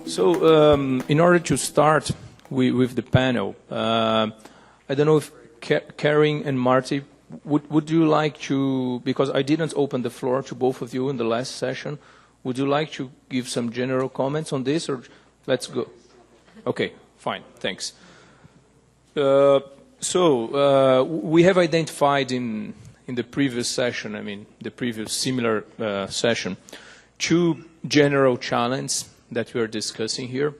So, in order to start with the panel, I don't know if Karin and Marty, would you like to, because I didn't open the floor to both of you in the last session, would you like to give some general comments on this, or let's go? Okay, fine, thanks. We have identified in the previous session, I mean, the previous similar session, two general challenges that we are discussing here.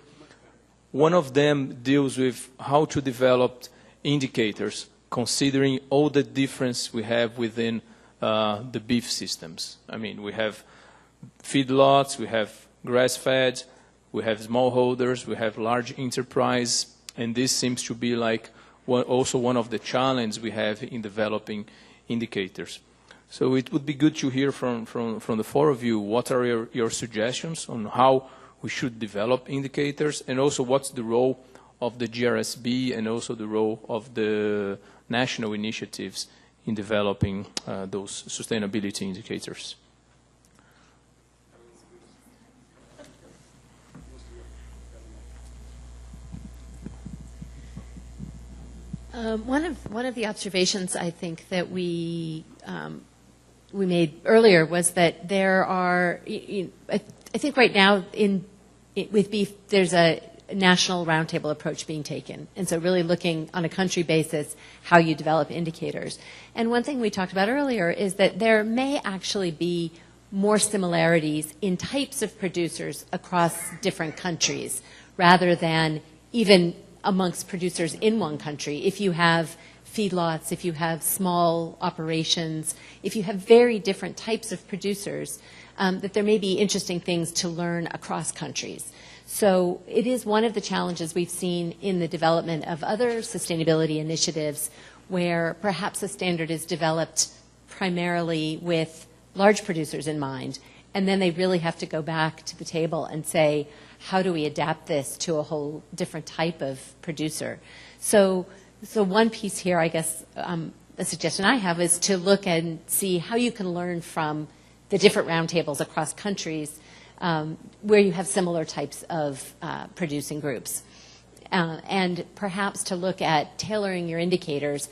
One of them deals with how to develop indicators considering all the difference we have within the beef systems. I mean, we have feedlots, we have grass-fed, we have smallholders, we have large enterprise, and this seems to be like also one of the challenges we have in developing indicators. So it would be good to hear from the four of you, what are your suggestions on how we should develop indicators, and also what's the role of the GRSB and also the role of the national initiatives in developing those sustainability indicators. One of the observations I think that we made earlier was that there are, I think right now with beef there's a national roundtable approach being taken, and so really looking on a country basis how you develop indicators. And one thing we talked about earlier is that there may actually be more similarities in types of producers across different countries rather than even amongst producers in one country. If you have feedlots, if you have small operations, if you have very different types of producers, that there may be interesting things to learn across countries. So it is one of the challenges we've seen in the development of other sustainability initiatives where perhaps a standard is developed primarily with large producers in mind, and then they really have to go back to the table and say, how do we adapt this to a whole different type of producer? So one piece here, I guess, a suggestion I have is to look and see how you can learn from the different roundtables across countries where you have similar types of producing groups. And perhaps to look at tailoring your indicators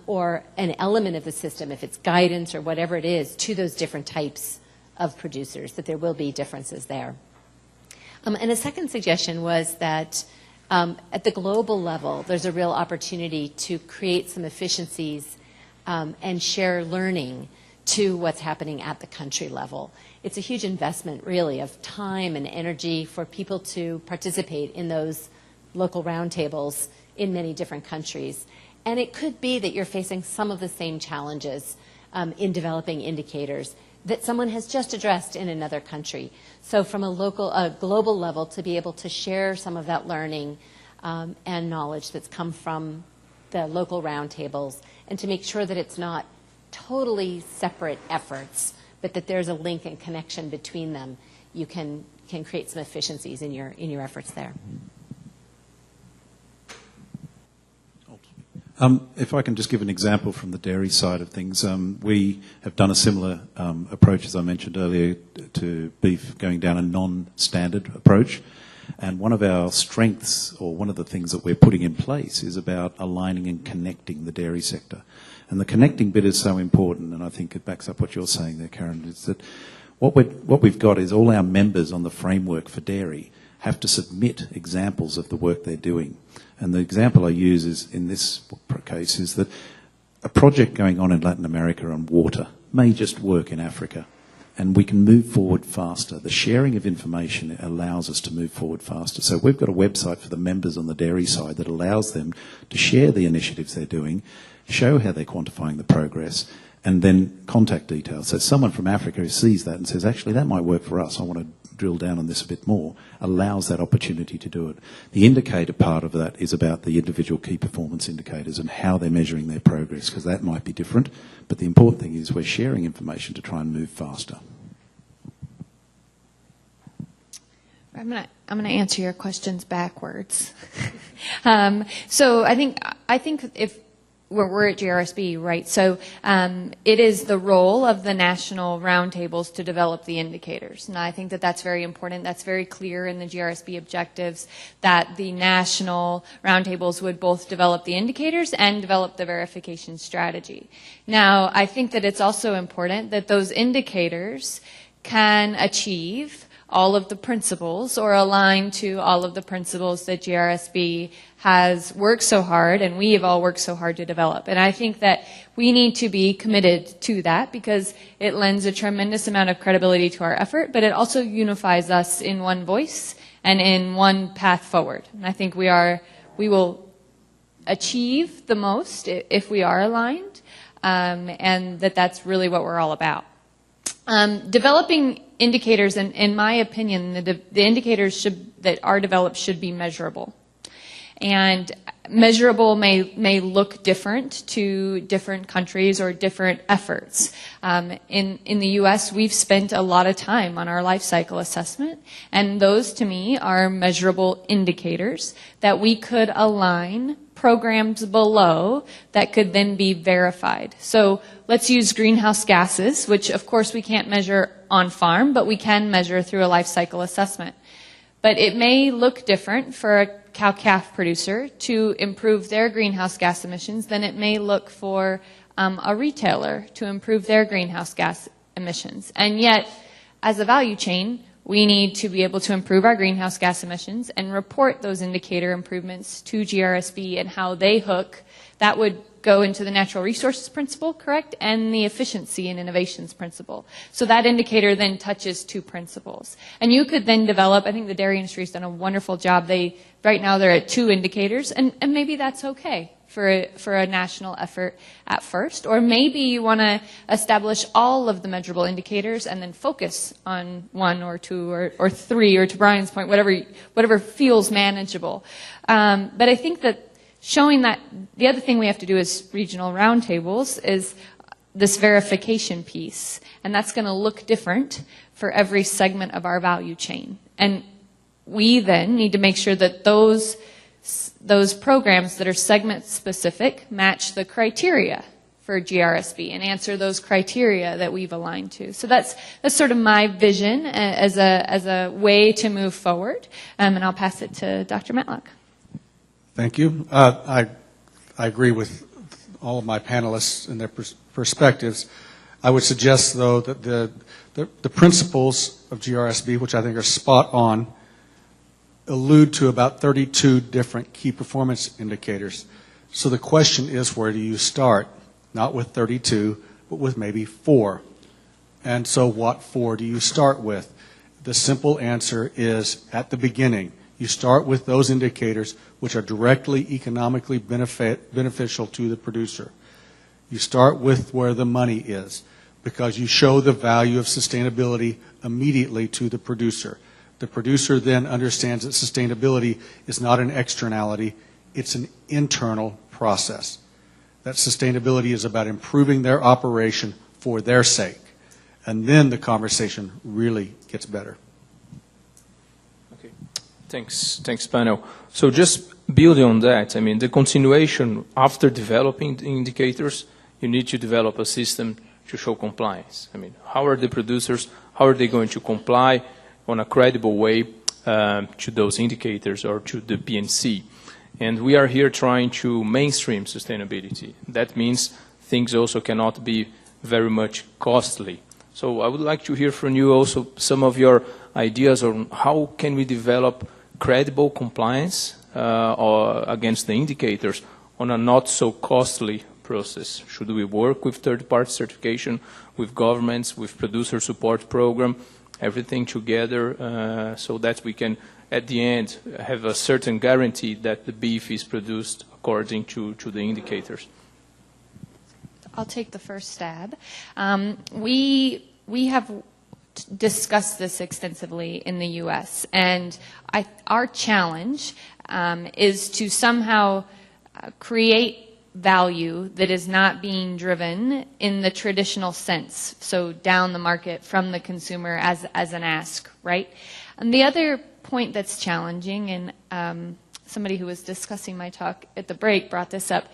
or an element of the system, if it's guidance or whatever it is, to those different types of producers, that there will be differences there. And a second suggestion was that at the global level, there's a real opportunity to create some efficiencies and share learning to what's happening at the country level. It's a huge investment, really, of time and energy for people to participate in those local roundtables in many different countries. And it could be that you're facing some of the same challenges in developing indicators that someone has just addressed in another country. So from a global level, to be able to share some of that learning and knowledge that's come from the local roundtables, and to make sure that it's not totally separate efforts, but that there's a link and connection between them, you can create some efficiencies in your efforts there. If I can just give an example from the dairy side of things, we have done a similar approach, as I mentioned earlier, to beef, going down a non-standard approach. And one of our strengths, or one of the things that we're putting in place, is about aligning and connecting the dairy sector. And the connecting bit is so important, and I think it backs up what you're saying there, Karin, is that what we've got is all our members on the framework for dairy have to submit examples of the work they're doing. And the example I use is, in this case, is that a project going on in Latin America on water may just work in Africa, and we can move forward faster. The sharing of information allows us to move forward faster. So we've got a website for the members on the dairy side that allows them to share the initiatives they're doing, show how they're quantifying the progress, and then contact details. So someone from Africa who sees that and says, actually, that might work for us, I want to drill down on this a bit more, allows that opportunity to do it. The indicator part of that is about the individual key performance indicators and how they're measuring their progress, because that might be different. But the important thing is we're sharing information to try and move faster. I'm gonna answer your questions backwards. So I think we're at GRSB, right? So it is the role of the national roundtables to develop the indicators. And I think that that's very important. That's very clear in the GRSB objectives that the national roundtables would both develop the indicators and develop the verification strategy. Now, I think that it's also important that those indicators can achieve all of the principles or align to all of the principles that GRSB has worked so hard and we have all worked so hard to develop. And I think that we need to be committed to that because it lends a tremendous amount of credibility to our effort, but it also unifies us in one voice and in one path forward. And I think we will achieve the most if we are aligned, and that's really what we're all about. Developing indicators, and in my opinion, the indicators that are developed should be measurable. And measurable may look different to different countries or different efforts. In the U.S., we've spent a lot of time on our life cycle assessment, and those to me are measurable indicators that we could align programs below that could then be verified. So let's use greenhouse gases, which of course we can't measure on farm, but we can measure through a life cycle assessment. But it may look different for a cow-calf producer to improve their greenhouse gas emissions than it may look for a retailer to improve their greenhouse gas emissions. And yet, as a value chain, we need to be able to improve our greenhouse gas emissions and report those indicator improvements to GRSB and how they hook. That would go into the natural resources principle, correct, and the efficiency and innovations principle. So that indicator then touches two principles. And you could then develop, I think the dairy industry has done a wonderful job. Right now they're at 2 indicators, and maybe that's okay for a national effort at first. Or maybe you want to establish all of the measurable indicators and then focus on 1 or 2 or 3, or to Brian's point, whatever feels manageable. But I think that showing that, the other thing we have to do as regional roundtables is this verification piece. And that's going to look different for every segment of our value chain. And we then need to make sure that those programs that are segment specific match the criteria for GRSB and answer those criteria that we've aligned to. So that's sort of my vision as a way to move forward. And I'll pass it to Dr. Matlock. Thank you. I agree with all of my panelists and their perspectives. I would suggest, though, that the principles of GRSB, which I think are spot on, allude to about 32 different key performance indicators. So the question is, where do you start? Not with 32, but with maybe 4. And so what 4 do you start with? The simple answer is at the beginning. You start with those indicators which are directly economically beneficial to the producer. You start with where the money is because you show the value of sustainability immediately to the producer. The producer then understands that sustainability is not an externality, it's an internal process. That sustainability is about improving their operation for their sake. And then the conversation really gets better. Okay. Thanks, panel. So just building on that, I mean, the continuation after developing the indicators, you need to develop a system to show compliance. I mean, how are the producers, how are they going to comply on a credible way to those indicators or to the PNC? And we are here trying to mainstream sustainability. That means things also cannot be very much costly. So I would like to hear from you also some of your ideas on how can we develop credible compliance or against the indicators on a not so costly process. Should we work with third-party certification, with governments, with producer support program, everything together so that we can, at the end, have a certain guarantee that the beef is produced according to the indicators? I'll take the first stab. We have discussed this extensively in the U.S., and our challenge is to somehow create value that is not being driven in the traditional sense, so down the market from the consumer as an ask, right? And the other point that's challenging, and somebody who was discussing my talk at the break brought this up,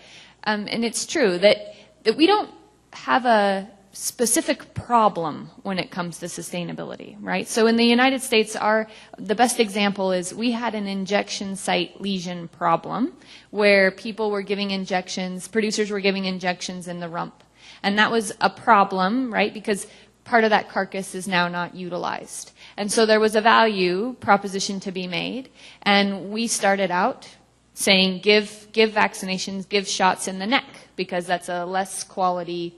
And it's true that we don't have a specific problem when it comes to sustainability, right? So in the United States, the best example is we had an injection site lesion problem where people were giving injections, producers were giving injections in the rump. And that was a problem, right? Because part of that carcass is now not utilized. And so there was a value proposition to be made. And we started out saying give vaccinations, give shots in the neck, because that's a less quality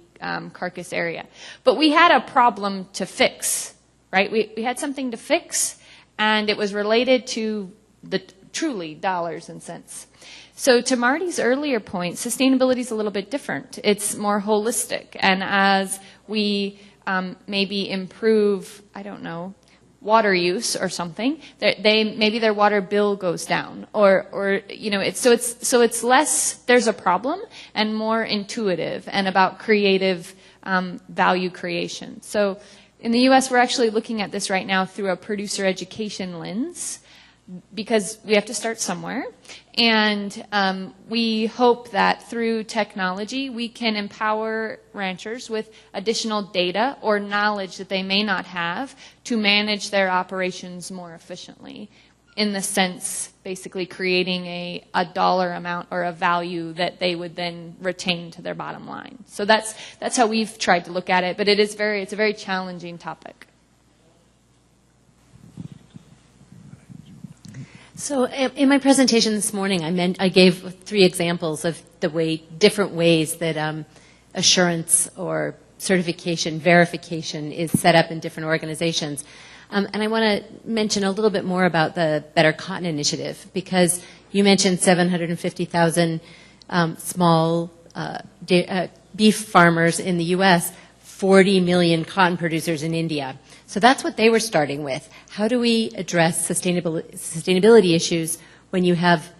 carcass area. But we had a problem to fix, right? We had something to fix, and it was related to the truly dollars and cents. So to Marty's earlier point, sustainability is a little bit different. It's more holistic. And as we maybe improve, I don't know, water use or something, maybe their water bill goes down, or you know, it's less there's a problem and more intuitive and about creative value creation. So in the U.S., we're actually looking at this right now through a producer education lens, because we have to start somewhere. And we hope that through technology, we can empower ranchers with additional data or knowledge that they may not have to manage their operations more efficiently, in the sense, basically creating a dollar amount or a value that they would then retain to their bottom line. So that's how we've tried to look at it, but it's a very challenging topic. So in my presentation this morning, I gave 3 examples of different ways that assurance or certification, verification is set up in different organizations. And I want to mention a little bit more about the Better Cotton Initiative, because you mentioned 750,000 small beef farmers in the U.S., 40 million cotton producers in India. So that's what they were starting with. How do we address sustainability issues when you have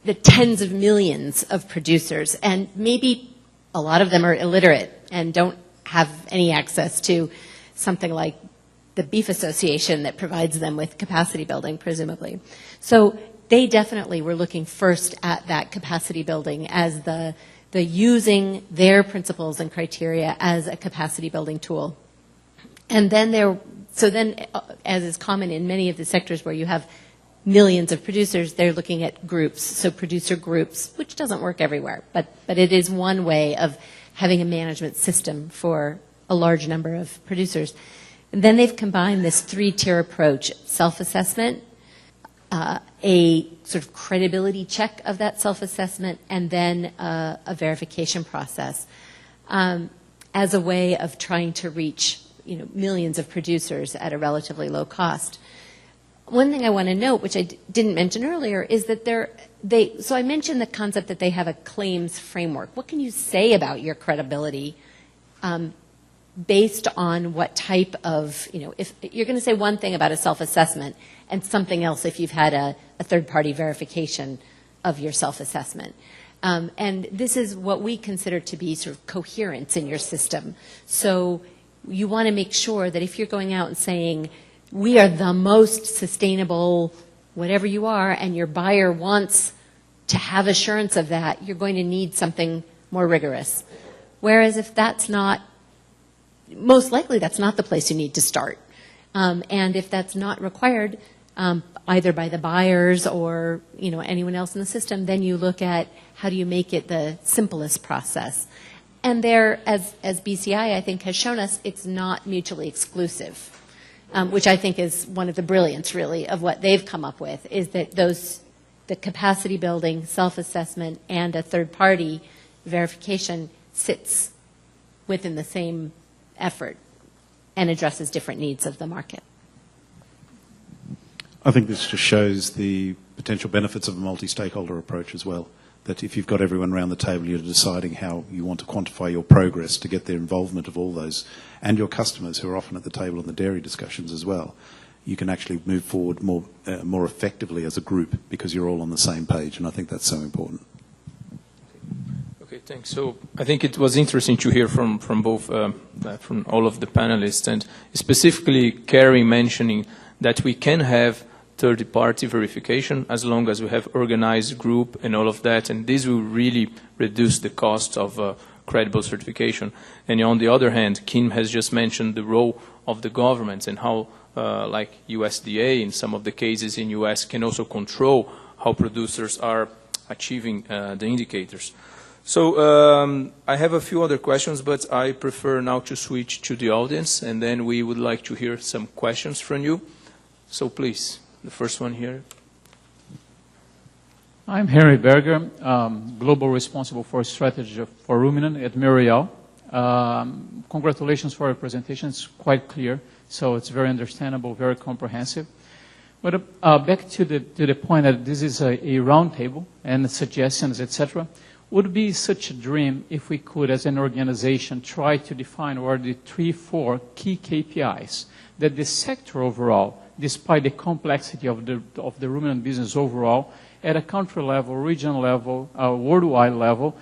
the tens of millions of producers, and maybe a lot of them are illiterate and don't have any access to something like the Beef Association that provides them with capacity building, presumably. So they definitely were looking first at that capacity building as the using their principles and criteria as a capacity building tool. And then as is common in many of the sectors where you have millions of producers, they're looking at groups, so producer groups, which doesn't work everywhere, but it is one way of having a management system for a large number of producers. And then they've combined this 3-tier approach: self-assessment, a sort of credibility check of that self-assessment, and then a verification process as a way of trying to reach millions of producers at a relatively low cost. One thing I want to note, which I didn't mention earlier, is that so I mentioned the concept that they have a claims framework. What can you say about your credibility based on what type of, if you're going to say one thing about a self-assessment and something else if you've had a third-party verification of your self-assessment. And this is what we consider to be sort of coherence in your system. So you want to make sure that if you're going out and saying, we are the most sustainable, whatever you are, and your buyer wants to have assurance of that, you're going to need something more rigorous. Whereas if that's not, most likely that's not the place you need to start. And if that's not required, either by the buyers or anyone else in the system, then you look at how do you make it the simplest process. And there, as BCI, I think, has shown us, it's not mutually exclusive, which I think is one of the brilliance, really, of what they've come up with, is that the capacity building, self-assessment, and a third-party verification sits within the same effort and addresses different needs of the market. I think this just shows the potential benefits of a multi-stakeholder approach as well. That if you've got everyone around the table, you're deciding how you want to quantify your progress to get the involvement of all those, and your customers who are often at the table in the dairy discussions as well. You can actually move forward more effectively as a group because you're all on the same page, and I think that's so important. Okay, thanks. So I think it was interesting to hear from both, from all of the panelists, and specifically Karin mentioning that we can have third-party verification, as long as we have organized group and all of that, and this will really reduce the cost of credible certification. And on the other hand, Kim has just mentioned the role of the governments and how, like USDA in some of the cases in US, can also control how producers are achieving the indicators. So I have a few other questions, but I prefer now to switch to the audience, and then we would like to hear some questions from you. So please, the first one here. I'm Henry Berger, Global Responsible for Strategy for Ruminant at L'Oréal. Congratulations for your presentation. It's quite clear, so it's very understandable, very comprehensive. But back to the point that this is a roundtable and suggestions, etc. Would be such a dream if we could, as an organization, try to define what are the 3-4 key KPIs that the sector overall, despite the complexity of the ruminant business overall, at a country level, regional level, worldwide level,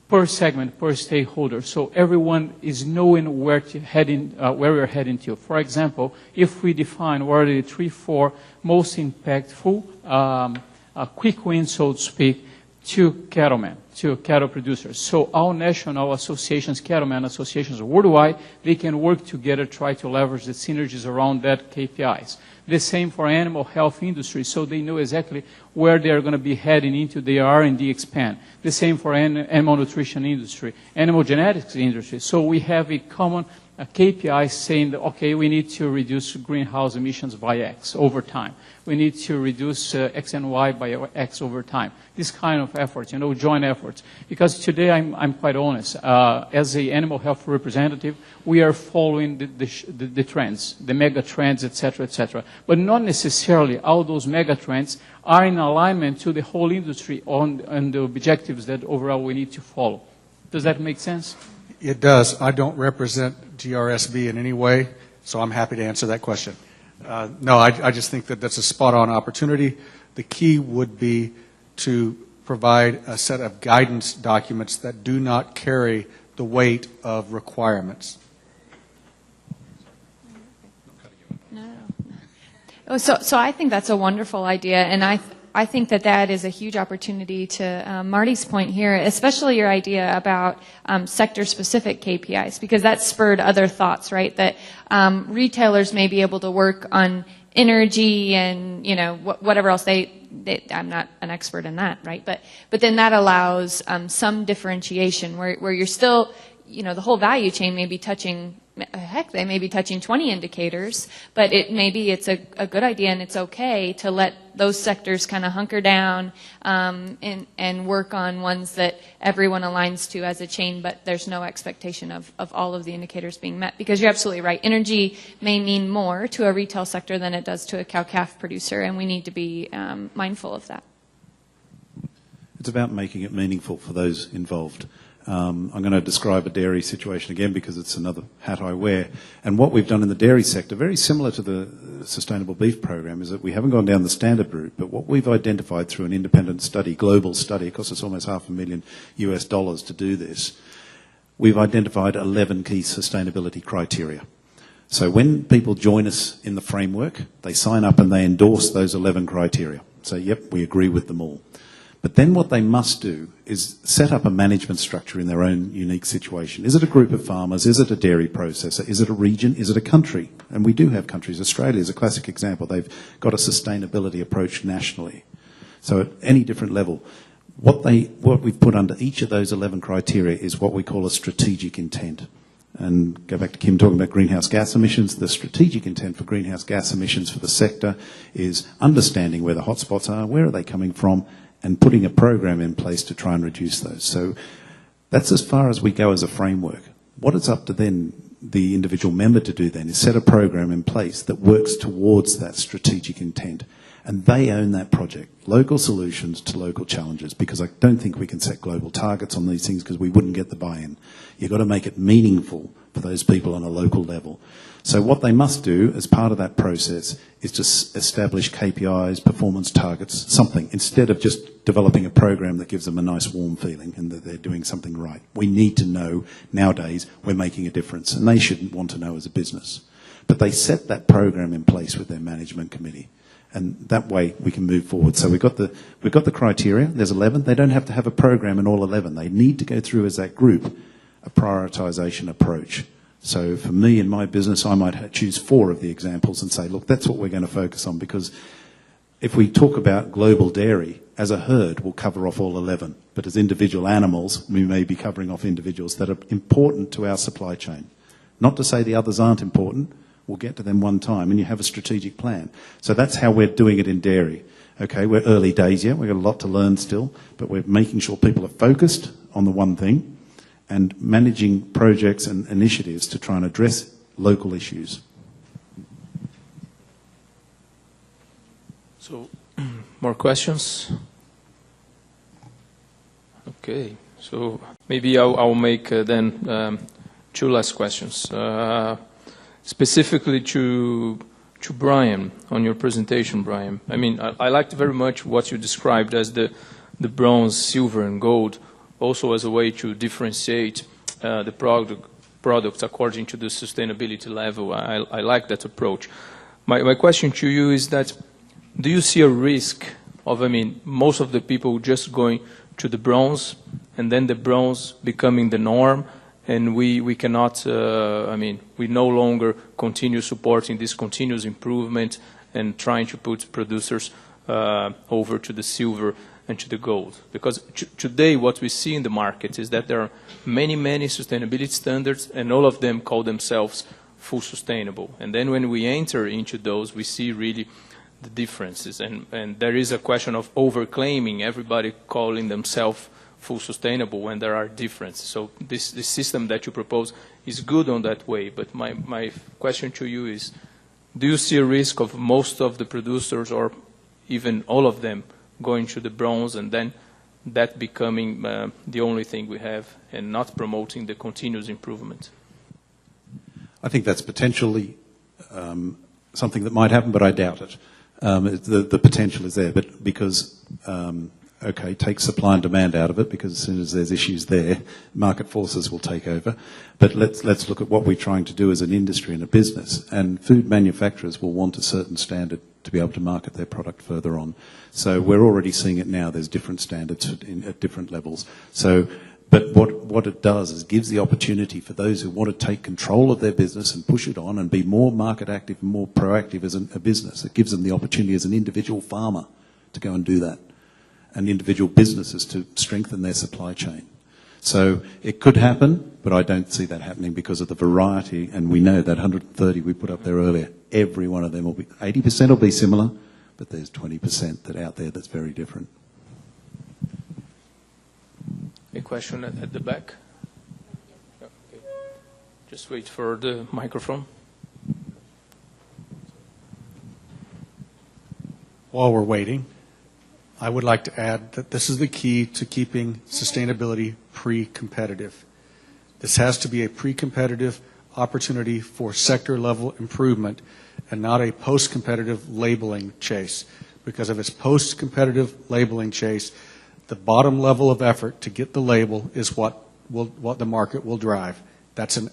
per segment, per stakeholder, so everyone is knowing where we're heading to. For example, if we define what are the 3-4 most impactful quick wins, so to speak, to cattlemen, to cattle producers. So all national associations, cattlemen associations worldwide, they can work together, try to leverage the synergies around that KPIs. The same for animal health industry, so they know exactly where they're going to be heading into their R&D expand. The same for animal nutrition industry, animal genetics industry. So we have a common KPI saying that, okay, we need to reduce greenhouse emissions by X over time. We need to reduce X and Y by X over time. This kind of efforts, joint efforts. Because today, I'm quite honest, as an animal health representative, we are following the trends, the mega trends, et cetera, but not necessarily all those mega trends are in alignment to the whole industry on the objectives that overall we need to follow. Does that make sense? It does. I don't represent GRSB in any way, so I'm happy to answer that question. No, I just think that that's a spot-on opportunity. The key would be to provide a set of guidance documents that do not carry the weight of requirements. So I think that's a wonderful idea, and I think that is a huge opportunity to Marty's point here, especially your idea about sector-specific KPIs, because that spurred other thoughts, right? That retailers may be able to work on energy and whatever else I'm not an expert in that, right? But then that allows some differentiation where you're still, the whole value chain may be touching. Heck, they may be touching 20 indicators, but maybe it's a good idea and it's okay to let those sectors kind of hunker down and work on ones that everyone aligns to as a chain, but there's no expectation of all of the indicators being met. Because you're absolutely right. Energy may mean more to a retail sector than it does to a cow-calf producer, and we need to be mindful of that. It's about making it meaningful for those involved. I'm going to describe a dairy situation again because it's another hat I wear. And what we've done in the dairy sector, very similar to the Sustainable Beef Program, is that we haven't gone down the standard route, but what we've identified through an independent study, global study, it cost us almost $500,000 to do this, we've identified 11 key sustainability criteria. So when people join us in the framework, they sign up and they endorse those 11 criteria. So, yep, we agree with them all. But then what they must do is set up a management structure in their own unique situation. Is it a group of farmers? Is it a dairy processor? Is it a region? Is it a country? And we do have countries. Australia is a classic example. They've got a sustainability approach nationally. So at any different level, what we've put under each of those 11 criteria is what we call a strategic intent. And go back to Kim talking about greenhouse gas emissions. The strategic intent for greenhouse gas emissions for the sector is understanding where the hotspots are, where are they coming from, and putting a program in place to try and reduce those. So that's as far as we go as a framework. What it's up to then the individual member to do then is set a program in place that works towards that strategic intent. And they own that project, local solutions to local challenges, because I don't think we can set global targets on these things because we wouldn't get the buy-in. You've got to make it meaningful for those people on a local level. So what they must do as part of that process is to establish KPIs, performance targets, something, instead of just developing a program that gives them a nice warm feeling and that they're doing something right. We need to know nowadays we're making a difference, and they shouldn't want to know as a business. But they set that program in place with their management committee. And that way we can move forward. So we've got the criteria. There's 11. They don't have to have a program in all 11. They need to go through as that group a prioritization approach. So for me in my business, I might choose 4 of the examples and say, look, that's what we're going to focus on, because if we talk about global dairy, as a herd, we'll cover off all 11. But as individual animals, we may be covering off individuals that are important to our supply chain. Not to say the others aren't important. We'll get to them one time, and you have a strategic plan. So that's how we're doing it in dairy. Okay, we're early days yet. We've got a lot to learn still, but we're making sure people are focused on the one thing and managing projects and initiatives to try and address local issues. So, more questions? Okay, so maybe I'll make then 2 last questions. Specifically to Brian, on your presentation, Brian. I mean, I liked very much what you described as the bronze, silver, and gold, also as a way to differentiate the products according to the sustainability level. I like that approach. My question to you is that, do you see a risk of, I mean, most of the people just going to the bronze, and then the bronze becoming the norm, and we cannot, I mean, we no longer continue supporting this continuous improvement and trying to put producers over to the silver and to the gold? Because today what we see in the market is that there are many sustainability standards, and all of them call themselves full sustainable. And then when we enter into those, we see really the differences. And there is a question of over-claiming, everybody calling themselves full sustainable when there are differences. So this system that you propose is good on that way, but my question to you is, do you see a risk of most of the producers, or even all of them, going to the bronze and then that becoming the only thing we have and not promoting the continuous improvement? I think that's potentially something that might happen, but I doubt it. The potential is there, but because okay, take supply and demand out of it, because as soon as there's issues there, market forces will take over. But let's look at what we're trying to do as an industry and a business. And food manufacturers will want a certain standard to be able to market their product further on. So we're already seeing it now. There's different standards at different levels. So, but what it does is gives the opportunity for those who want to take control of their business and push it on and be more market active and more proactive as a business. It gives them the opportunity as an individual farmer to go and do that, and individual businesses to strengthen their supply chain. So it could happen, but I don't see that happening because of the variety, and we know that 130 we put up there earlier, every one of them will be, 80% will be similar, but there's 20% that out there that's very different. A question at the back? Okay. Just wait for the microphone. While we're waiting, I would like to add that this is the key to keeping sustainability pre-competitive. This has to be a pre-competitive opportunity for sector-level improvement and not a post-competitive labeling chase. Because if it's post-competitive labeling chase, the bottom level of effort to get the label is what the market will drive. That's as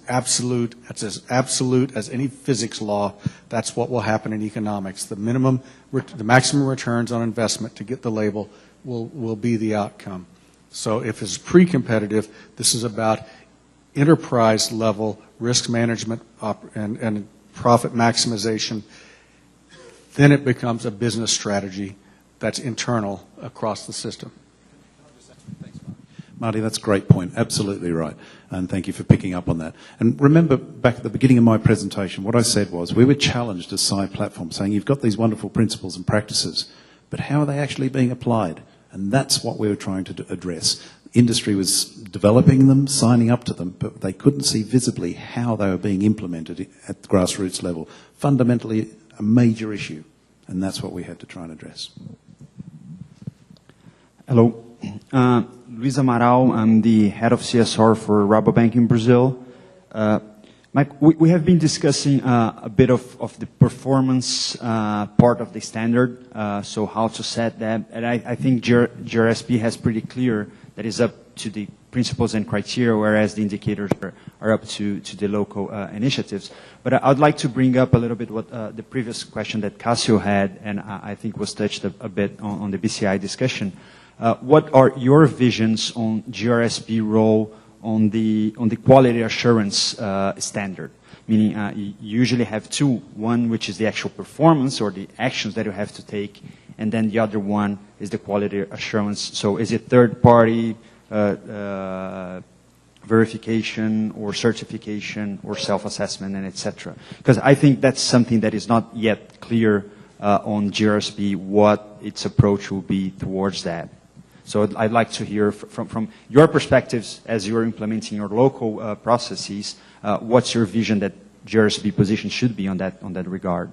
absolute as any physics law. That's what will happen in economics. The maximum returns on investment to get the label will be the outcome. So if it's pre-competitive, this is about enterprise level risk management and profit maximization. Then it becomes a business strategy that's internal across the system. Marty, that's a great point. Absolutely right. And thank you for picking up on that. And remember, back at the beginning of my presentation, what I said was we were challenged as SCI Platform, saying you've got these wonderful principles and practices, but how are they actually being applied? And that's what we were trying to address. Industry was developing them, signing up to them, but they couldn't see visibly how they were being implemented at the grassroots level. Fundamentally, a major issue. And that's what we had to try and address. Hello. Luis Amaral, I'm the head of CSR for Rabobank in Brazil. Mike, we have been discussing a bit of the performance part of the standard, so how to set that. And I think GRSB has pretty clear that it's up to the principles and criteria, whereas the indicators are up to the local initiatives. But I'd like to bring up a little bit what the previous question that Cassio had, and I think was touched a bit on the BCI discussion. What are your visions on GRSB role on the quality assurance standard? Meaning you usually have two, one which is the actual performance or the actions that you have to take, and then the other one is the quality assurance. So is it third-party verification or certification or self-assessment and etc.? Because I think that's something that is not yet clear on GRSB what its approach will be towards that. So I'd like to hear from your perspectives as you're implementing your local processes, what's your vision that GRSB position should be on that regard?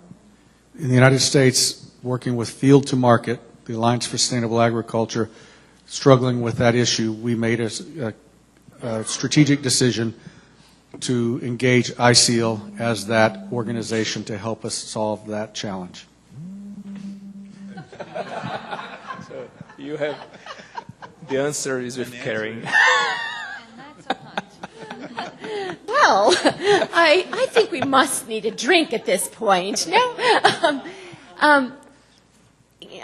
In the United States, working with Field to Market, the Alliance for Sustainable Agriculture, struggling with that issue, we made a strategic decision to engage ISEAL as that organization to help us solve that challenge. So you have the answer is with Karin. Well, I think we must need a drink at this point. No?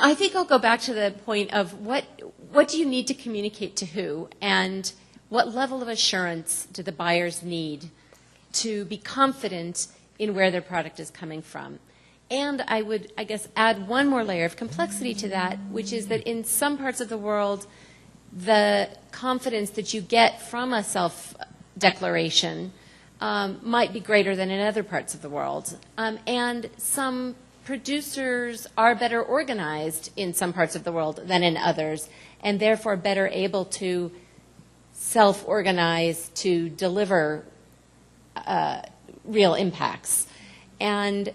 I think I'll go back to the point of what do you need to communicate to who, and what level of assurance do the buyers need to be confident in where their product is coming from. And I would, I guess, add one more layer of complexity to that, which is that in some parts of the world, the confidence that you get from a self-declaration might be greater than in other parts of the world. And some producers are better organized in some parts of the world than in others, and therefore better able to self-organize to deliver real impacts. And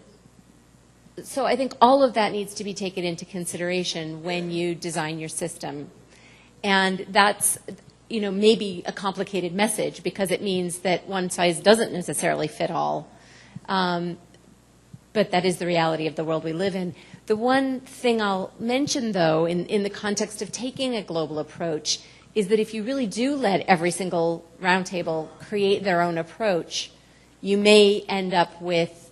so I think all of that needs to be taken into consideration when you design your system. And that's, you know, maybe a complicated message because it means that one size doesn't necessarily fit all. But that is the reality of the world we live in. The one thing I'll mention, though, in the context of taking a global approach is that if you really do let every single roundtable create their own approach, you may end up with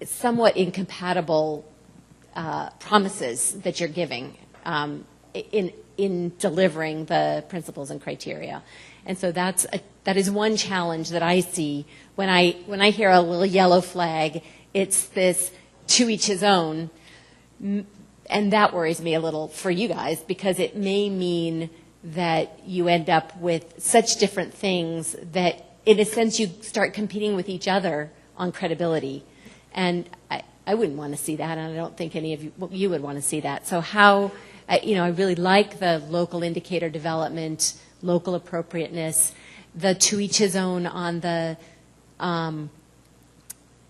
somewhat incompatible promises that you're giving in delivering the principles and criteria. And so that is one challenge that I see when I hear a little yellow flag. It's this to each his own, and that worries me a little for you guys because it may mean that you end up with such different things that in a sense you start competing with each other on credibility. And I wouldn't want to see that, and I don't think any of you would want to see that. So how, you know, I really like the local indicator development, local appropriateness, the to each his own on the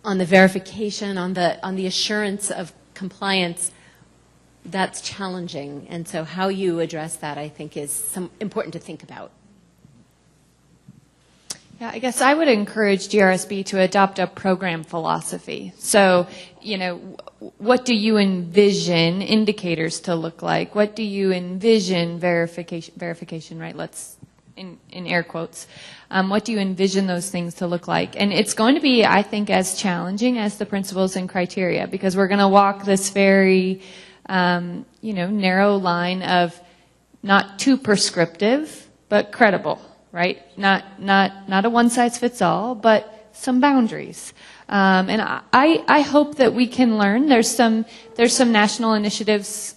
verification, on the assurance of compliance. That's challenging, and so how you address that, I think, is important to think about. Yeah, I guess I would encourage GRSB to adopt a program philosophy. So, you know, what do you envision indicators to look like? What do you envision verification, right? Let's, in air quotes. What do you envision those things to look like? And it's going to be, I think, as challenging as the principles and criteria because we're going to walk this very, you know, narrow line of not too prescriptive, but credible. Right? Not a one-size-fits-all, but some boundaries. And I hope that we can learn. There's some national initiatives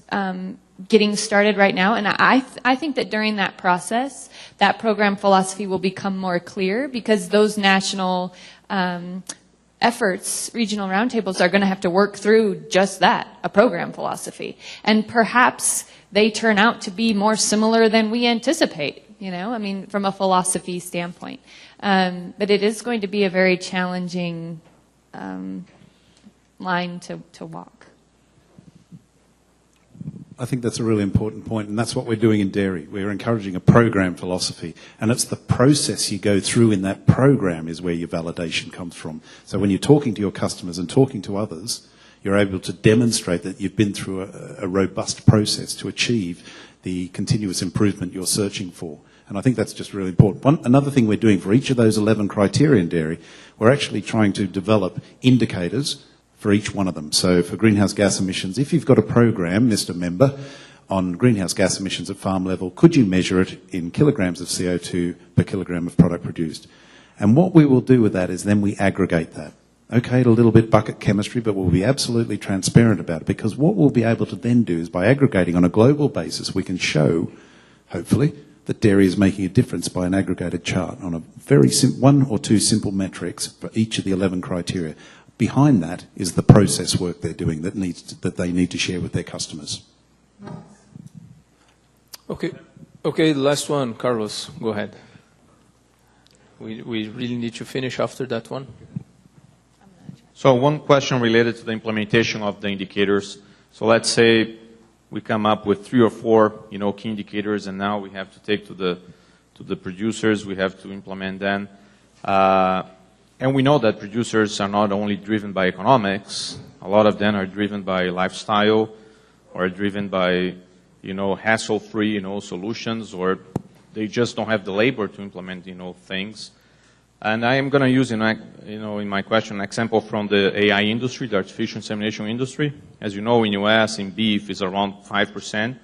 getting started right now, and I think that during that process, that program philosophy will become more clear because those national efforts, regional roundtables, are going to have to work through just that, a program philosophy. And perhaps they turn out to be more similar than we anticipate. You know, I mean, from a philosophy standpoint. But it is going to be a very challenging line to walk. I think that's a really important point, and that's what we're doing in dairy. We're encouraging a program philosophy, and it's the process you go through in that program is where your validation comes from. So when you're talking to your customers and talking to others, you're able to demonstrate that you've been through a robust process to achieve the continuous improvement you're searching for. And I think that's just really important. Another thing we're doing for each of those 11 criteria in dairy, we're actually trying to develop indicators for each one of them. So for greenhouse gas emissions, if you've got a program, Mr. Member, on greenhouse gas emissions at farm level, could you measure it in kilograms of CO2 per kilogram of product produced? And what we will do with that is then we aggregate that. Okay, a little bit bucket chemistry, but we'll be absolutely transparent about it, because what we'll be able to then do is by aggregating on a global basis, we can show, hopefully, that dairy is making a difference by an aggregated chart on a very one or two simple metrics for each of the 11 criteria. Behind that is the process work they're doing that they need to share with their customers. Okay, last one, Carlos, go ahead. We really need to finish after that one. So one question related to the implementation of the indicators. So let's say we come up with 3 or 4, key indicators, and now we have to take to the producers. We have to implement them, and we know that producers are not only driven by economics. A lot of them are driven by lifestyle, or driven by hassle-free solutions, or they just don't have the labor to implement things. And I am going to use in my question an example from the AI industry, the artificial insemination industry. As you know, in U.S. in beef is around 5%.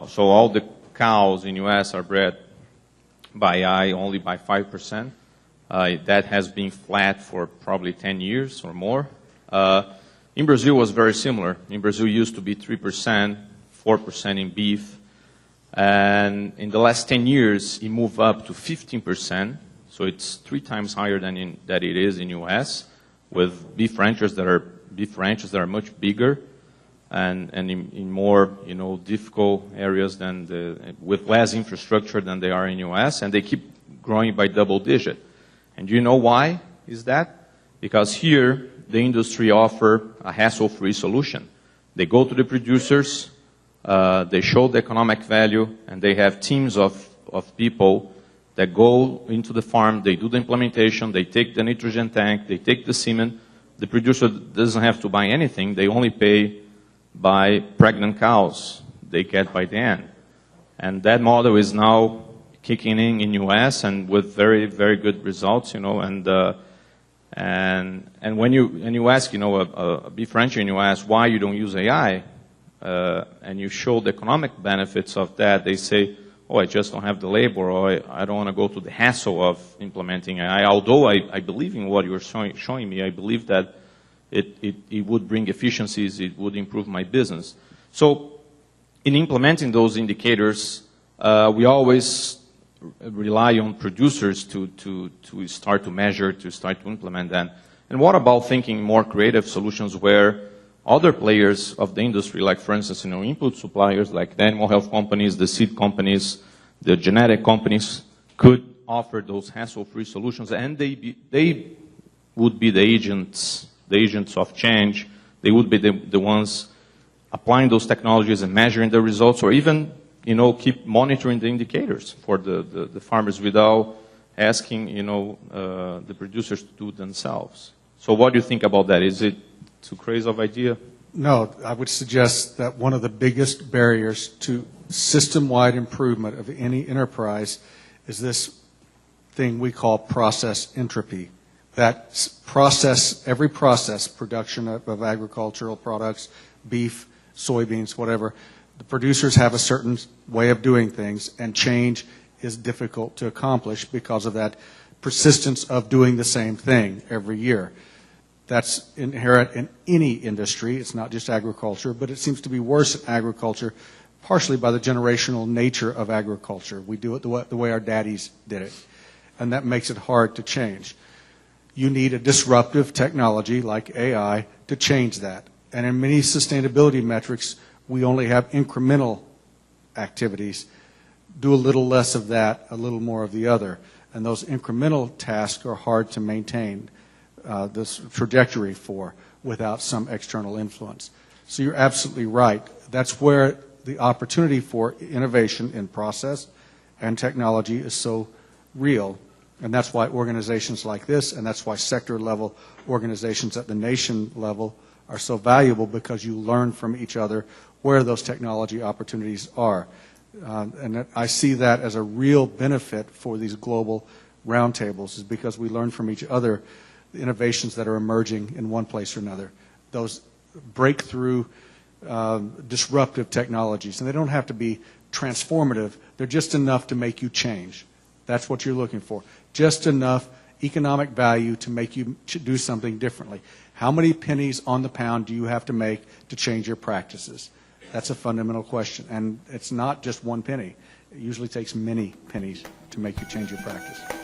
So all the cows in U.S. are bred by AI only by 5%. That has been flat for probably 10 years or more. In Brazil, it was very similar. In Brazil, it used to be 3%, 4% in beef. And in the last 10 years, it moved up to 15%. So it's 3 times higher than it is in U.S. with beef ranches that are much bigger and in more difficult areas with less infrastructure than they are in U.S. and they keep growing by double digit. And do you know why is that? Because here the industry offer a hassle-free solution. They go to the producers, they show the economic value, and they have teams of people that go into the farm, they do the implementation, they take the nitrogen tank, they take the semen. The producer doesn't have to buy anything. They only pay by pregnant cows they get by the end. And that model is now kicking in U.S. and with very, very good results, and when you ask, a beef rancher and you ask why you don't use AI, and you show the economic benefits of that, they say, oh, I just don't have the labor, or I don't want to go to the hassle of implementing AI. Although I believe in what you're showing me, I believe that it would bring efficiencies, it would improve my business. So in implementing those indicators, we always rely on producers to start to measure, to start to implement that. And what about thinking more creative solutions where other players of the industry, like for instance, input suppliers, like the animal health companies, the seed companies, the genetic companies, could offer those hassle-free solutions, and they would be the agents of change. They would be the ones applying those technologies and measuring the results, or even keep monitoring the indicators for the farmers without asking the producers to do it themselves. So what do you think about that? Is it too crazy of idea? No, I would suggest that one of the biggest barriers to system-wide improvement of any enterprise is this thing we call process entropy. That every process, production of agricultural products, beef, soybeans, whatever, the producers have a certain way of doing things, and change is difficult to accomplish because of that persistence of doing the same thing every year. That's inherent in any industry. It's not just agriculture, but it seems to be worse in agriculture, partially by the generational nature of agriculture. We do it the way our daddies did it, and that makes it hard to change. You need a disruptive technology like AI to change that. And in many sustainability metrics, we only have incremental activities. Do a little less of that, a little more of the other. And those incremental tasks are hard to maintain this trajectory for without some external influence. So you're absolutely right. That's where the opportunity for innovation in process and technology is so real. And that's why organizations like this, and that's why sector-level organizations at the nation level are so valuable, because you learn from each other where those technology opportunities are. And I see that as a real benefit for these global roundtables, is because we learn from each other the innovations that are emerging in one place or another. Those breakthrough, disruptive technologies, and they don't have to be transformative. They're just enough to make you change. That's what you're looking for. Just enough economic value to make you do something differently. How many pennies on the pound do you have to make to change your practices? That's a fundamental question. And it's not just one penny. It usually takes many pennies to make you change your practice.